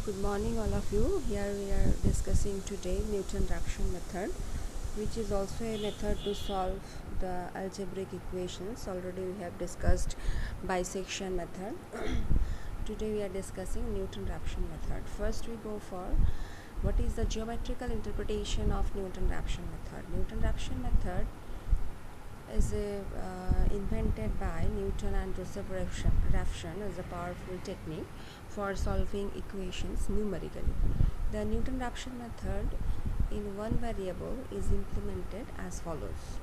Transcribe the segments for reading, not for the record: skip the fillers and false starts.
Good morning all of you. Here we are discussing today Newton-Raphson method, which is also a method to solve the algebraic equations. Already we have discussed bisection method. Today we are discussing Newton-Raphson method. First we go for what is the geometrical interpretation of Newton-Raphson method. Newton-Raphson method is invented by Newton and Joseph Raphson as a powerful technique for solving equations numerically. The Newton-Raphson method in one variable is implemented as follows.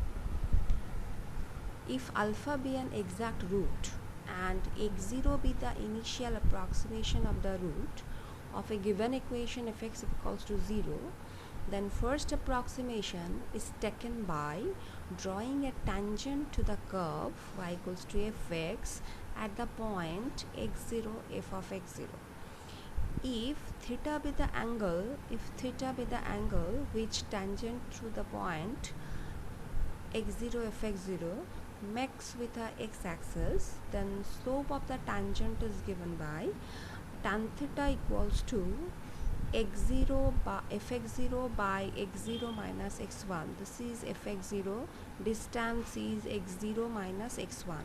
If alpha be an exact root and x0 be the initial approximation of the root of a given equation fx equals to 0, then first approximation is taken by drawing a tangent to the curve y equals to fx at the point x0 f of x0. If theta be the angle which tangent to the point x0 fx0 makes with a x-axis, then slope of the tangent is given by tan theta equals to x0 by fx0 by x0 minus x1. This is fx0, distance is x0 minus x1,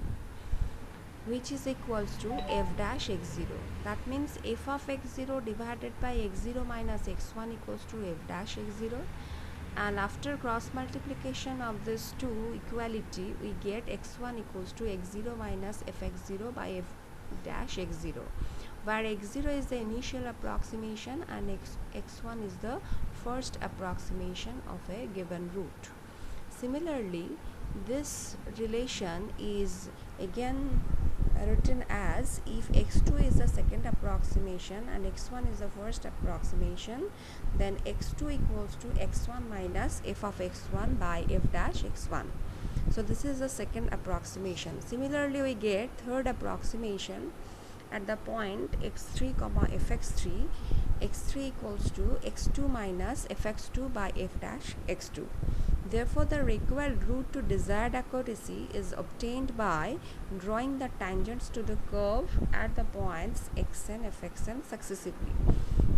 which is equals to f dash x0. That means f of x0 divided by x0 minus x1 equals to f dash x0, and after cross multiplication of this two equality we get x1 equals to x0 minus fx0 by f dash x0, where x0 is the initial approximation and x1 is the first approximation of a given root. Similarly, this relation is again written as if x2 is the second approximation and x1 is the first approximation, then x2 equals to x1 minus f of x1 by f dash x1. So this is the second approximation. Similarly, we get third approximation at the point x3 comma fx3, x3 equals to x2 minus fx2 by f dash x2. Therefore, the required root to desired accuracy is obtained by drawing the tangents to the curve at the points xn, fxn successively.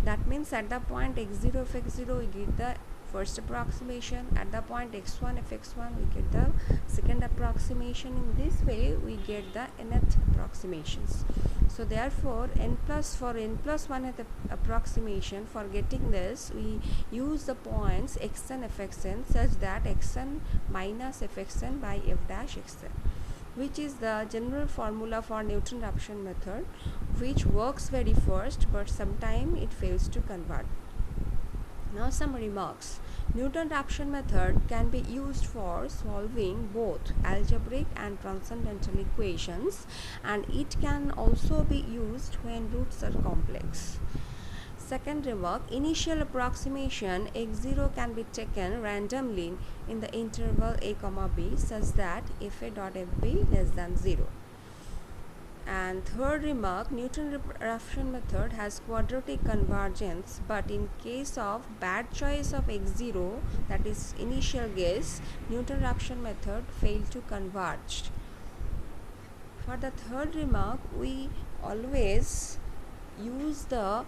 That means at the point x0, fx0 we get the first approximation, at the point x1, fx1 we get the second approximation. In this way we get the nth approximations. So therefore for n plus 1th approximation, for getting this we use the points xn, fxn such that xn minus fxn by f dash xn, which is the general formula for Newton-Raphson method, which works very first but sometimes it fails to convert. Now some remarks. Newton-Raphson method can be used for solving both algebraic and transcendental equations, and it can also be used when roots are complex. Second remark, initial approximation x0 can be taken randomly in the interval a comma b such that fa dot fb less than 0. And third remark, Newton-Raphson method has quadratic convergence, but in case of bad choice of x0, that is initial guess, Newton-Raphson method failed to converge. For the third remark, we always use the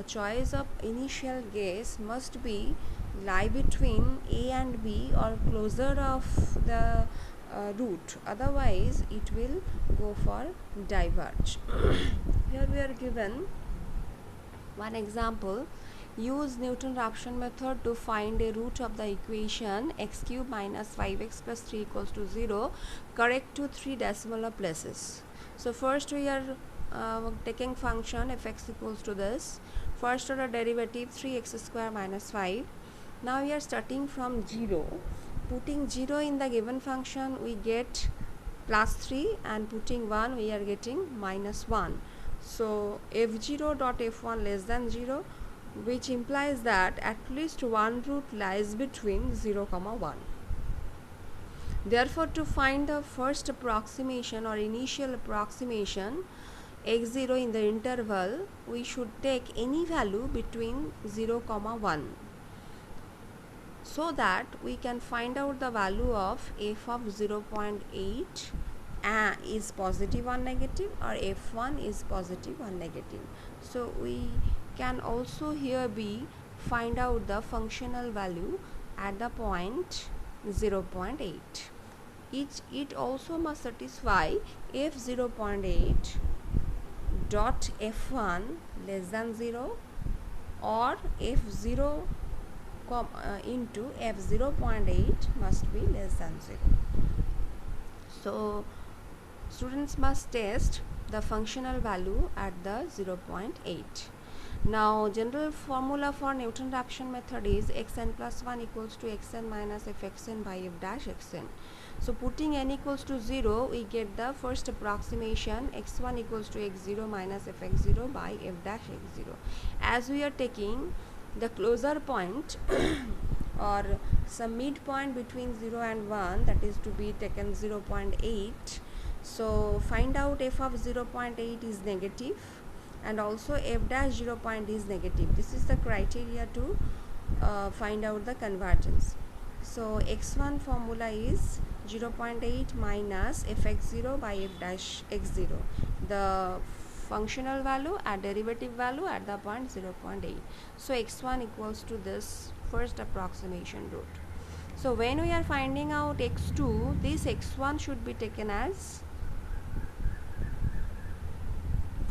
choice of initial guess must be lie between a and b or closer of the root, otherwise it will go for diverge. Here we are given one example. Use Newton-Raphson method to find a root of the equation x cube minus 5x plus 3 equals to 0 correct to 3 decimal places. So first we are taking function fx equals to this, first order derivative 3x square minus 5. Now we are starting from 0. Putting 0 in the given function we get plus 3, and putting 1 we are getting minus 1. So f0 dot f1 less than 0, which implies that at least one root lies between 0 comma 1. Therefore, to find the first approximation or initial approximation x0 in the interval, we should take any value between 0 comma 1, so that we can find out the value of f of 0.8 is positive or negative, or f1 is positive or negative. So we can also here be find out the functional value at the point 0.8. It also must satisfy if 0.8 dot f1 less than 0, or f0 into f0.8 must be less than 0. So students must test the functional value at the 0.8. Now general formula for Newton-Raphson method is xn plus 1 equals to xn minus fxn by f dash xn. So putting n equals to 0, we get the first approximation x1 equals to x0 minus fx0 by f dash x0. As we are taking the closer point or some midpoint between 0 and 1, that is to be taken 0.8. So find out f of 0.8 is negative, and also f dash 0 point is negative. This is the criteria to find out the convergence. So x1 formula is 0.8 minus fx0 by f dash x0, the functional value and derivative value at the point 0.8. So x1 equals to this first approximation root. So when we are finding out x2, this x1 should be taken as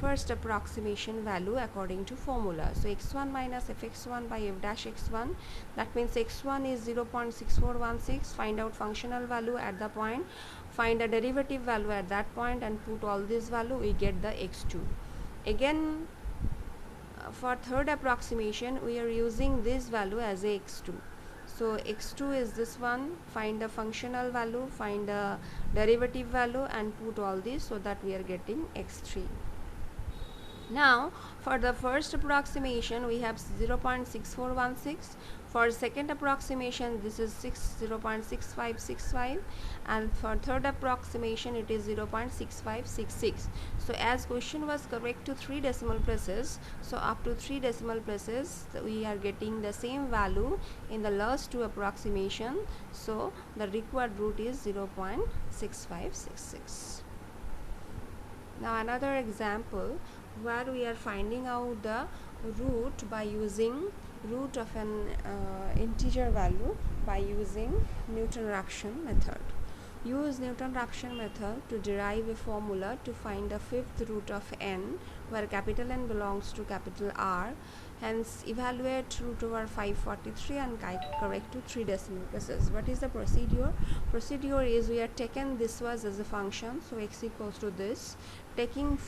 first approximation value according to formula. So x1 minus fx1 by f dash x1, that means x1 is 0.6416. Find out functional value at the point, find the derivative value at that point, and put all this value, we get the x2. Again, for third approximation, we are using this value as a x2. So x2 is this one. Find the functional value, find the derivative value, and put all this, so that we are getting x3. Now for the first approximation we have 0.6416. For second approximation this is 0.6565, and for third approximation it is 0.6566. So as question was correct to 3 decimal places, so up to 3 decimal places we are getting the same value in the last two approximation. So the required root is 0.6566. Now another example where we are finding out the root by using root of an integer value by using Newton-Raphson method. Use Newton-Raphson method to derive a formula to find the fifth root of n, where capital N belongs to capital R. Hence evaluate root over 543 and correct to 3 decimal places. What is the procedure? Procedure is we are taken this was as a function, so x equals to this. Taking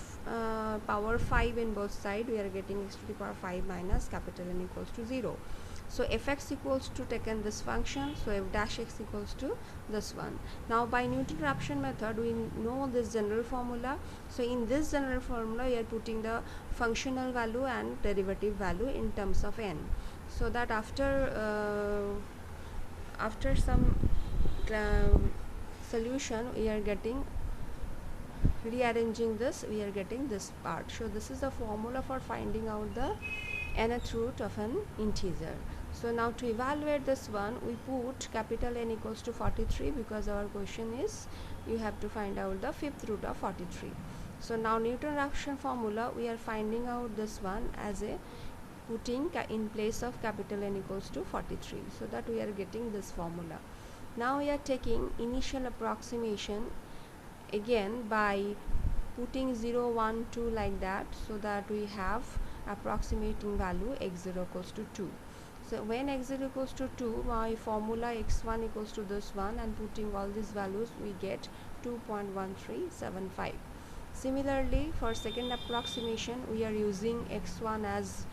power 5 in both sides, we are getting x to the power 5 minus capital N equals to 0. So fx equals to taken this function, so f dash x equals to this one. Now by Newton-Raphson method we know this general formula. So in this general formula we are putting the functional value and derivative value in terms of n, so that after some solution we are getting rearranging this, we are getting this part. So this is the formula for finding out the nth root of an integer. So now to evaluate this one, we put capital N equals to 43, because our question is you have to find out the fifth root of 43. So now Newton-Raphson formula, we are finding out this one as a putting in place of capital N equals to 43, so that we are getting this formula. Now we are taking initial approximation again by putting 0, 1, 2 like that, so that we have approximating value x0 equals to 2. So when x0 equals to 2, my formula x1 equals to this one, and putting all these values we get 2.1375. Similarly for second approximation we are using x1 as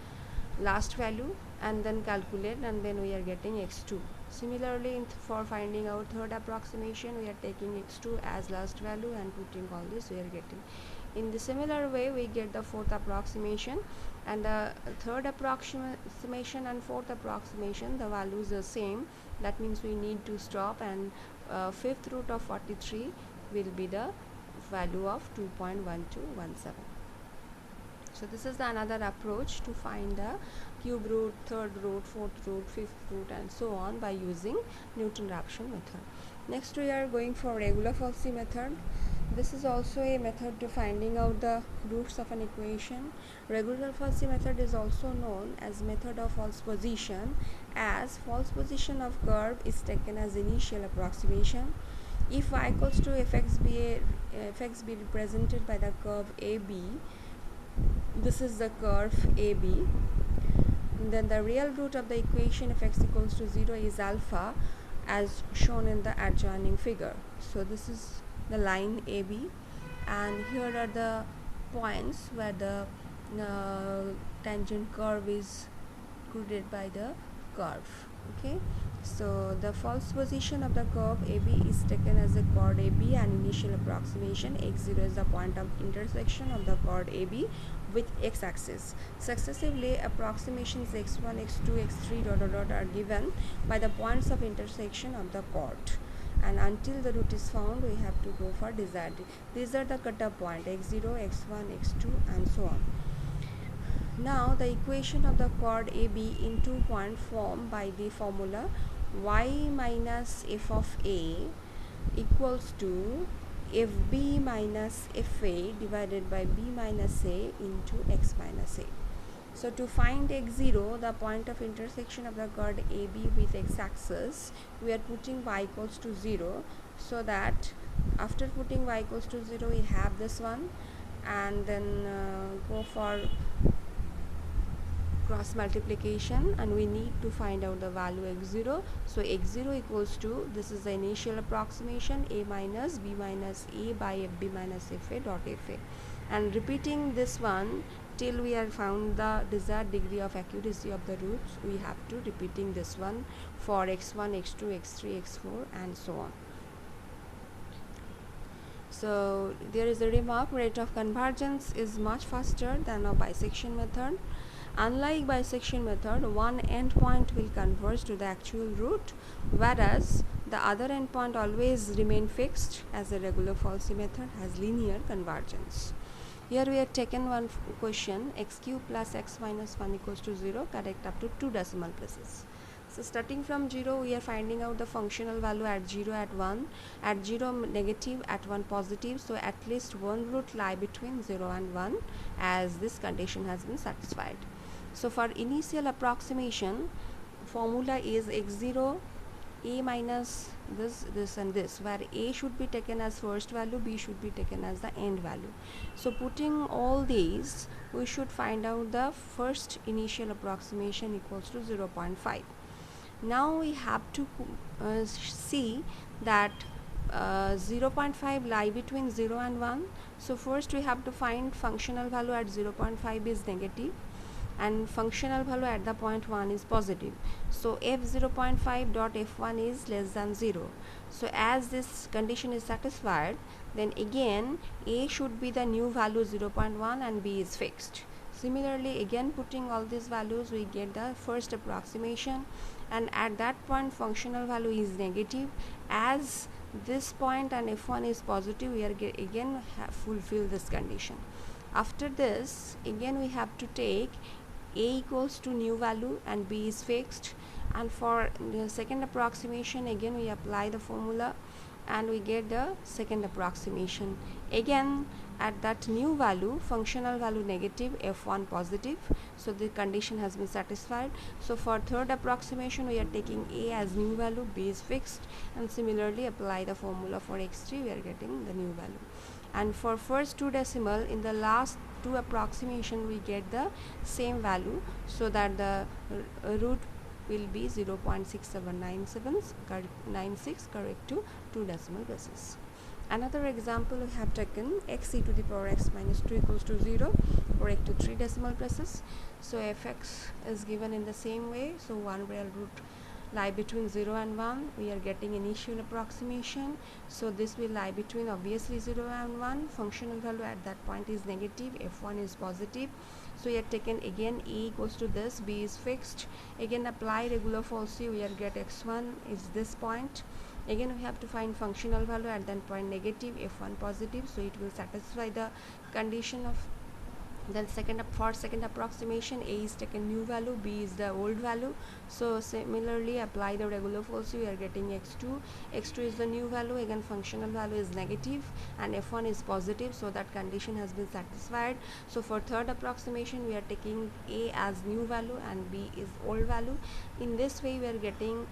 last value and then calculate, and then we are getting x2. Similarly for finding out third approximation, we are taking x2 as last value and putting all this, we are getting. In the similar way we get the fourth approximation, and the third approximation and fourth approximation the values are same. That means we need to stop, and fifth root of 43 will be the value of 2.1217. So this is another approach to find the cube root, third root, fourth root, fifth root, and so on by using Newton-Raphson method. Next we are going for regular Folsey method. This is also a method to finding out the roots of an equation. Regular falsy method is also known as method of false position, as false position of curve is taken as initial approximation. If y equals to fx be represented by the curve AB, this is the curve AB, then the real root of the equation if x equals to 0 is alpha, as shown in the adjoining figure. So this is the line AB, and here are the points where the tangent curve is included by the curve. Okay, so the false position of the curve AB is taken as a chord AB, and initial approximation x0 is the point of intersection of the chord AB with x-axis. Successively, approximations x1, x2, x3 dot dot dot are given by the points of intersection of the chord, and until the root is found we have to go for desired. These are the cutoff point x0, x1, x2 and so on. Now the equation of the chord AB in 2 point form by the formula y minus f of a equals to fb minus fa divided by b minus a into x minus a. So to find x0, the point of intersection of the chord AB with x-axis, we are putting y equals to 0, so that after putting y equals to 0 we have this one, and then go for cross multiplication, and we need to find out the value x0. So x0 equals to, this is the initial approximation, a minus b minus a by fb minus fa dot fa, and repeating this one till we have found the desired degree of accuracy of the roots. We have to repeating this one for x1, x2, x3, x4 and so on. So there is a remark: rate of convergence is much faster than a bisection method. Unlike bisection method, one endpoint will converge to the actual root, whereas the other endpoint always remain fixed, as a regular falsy method has linear convergence. Here we have taken one question: x cube plus x minus 1 equals to 0, correct up to 2 decimal places. So starting from 0, we are finding out the functional value at 0, at 1, at 0 negative, at 1 positive. So at least one root lie between 0 and 1, as this condition has been satisfied. So for initial approximation, formula is x0 a minus this and this, where a should be taken as first value, b should be taken as the end value. So putting all these, we should find out the first initial approximation equals to 0.5. Now we have to see that 0.5 lie between 0 and 1. So first we have to find functional value at 0.5 is negative, and functional value at the point 1 is positive. So f 0.5 dot f1 is less than 0. So as this condition is satisfied, then again a should be the new value 0.1 and b is fixed. Similarly, again putting all these values, we get the first approximation, and at that point functional value is negative. As this point and f1 is positive, we are again fulfill this condition. After this, again we have to take a equals to new value and b is fixed, and for the second approximation again we apply the formula and we get the second approximation. Again at that new value, functional value negative, f1 positive, so the condition has been satisfied. So for third approximation we are taking a as new value, b is fixed, and similarly apply the formula for x3, we are getting the new value. And for first 2 decimal, in the last 2 approximation we get the same value, so that the root will be 0.6796 correct to 2 decimal places. Another example we have taken: x e to the power x minus 2 equals to 0, correct to 3 decimal places. So fx is given in the same way. So one real root lie between 0 and 1, we are getting initial approximation. So this will lie between obviously 0 and 1. Functional value at that point is negative, f1 is positive. So we are taken again a equals to this, b is fixed. Again apply regular falsy, we are get x1 is this point. Again we have to find functional value at that point negative, f1 positive, so it will satisfy the condition of Then for second approximation, a is taken new value, b is the old value. So similarly apply the regular false, we are getting x2. X2 is the new value, again functional value is negative and f1 is positive, so that condition has been satisfied. So for third approximation we are taking a as new value and b is old value. In this way we are getting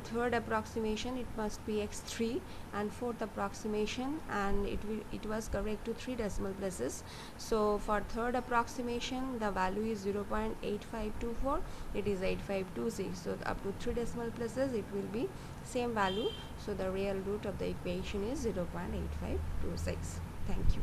third approximation, it must be x3, and fourth approximation, and it was correct to 3 decimal places. So for third approximation the value is 0.8524, it is 8526. So up to 3 decimal places it will be same value. So the real root of the equation is 0.8526. Thank you.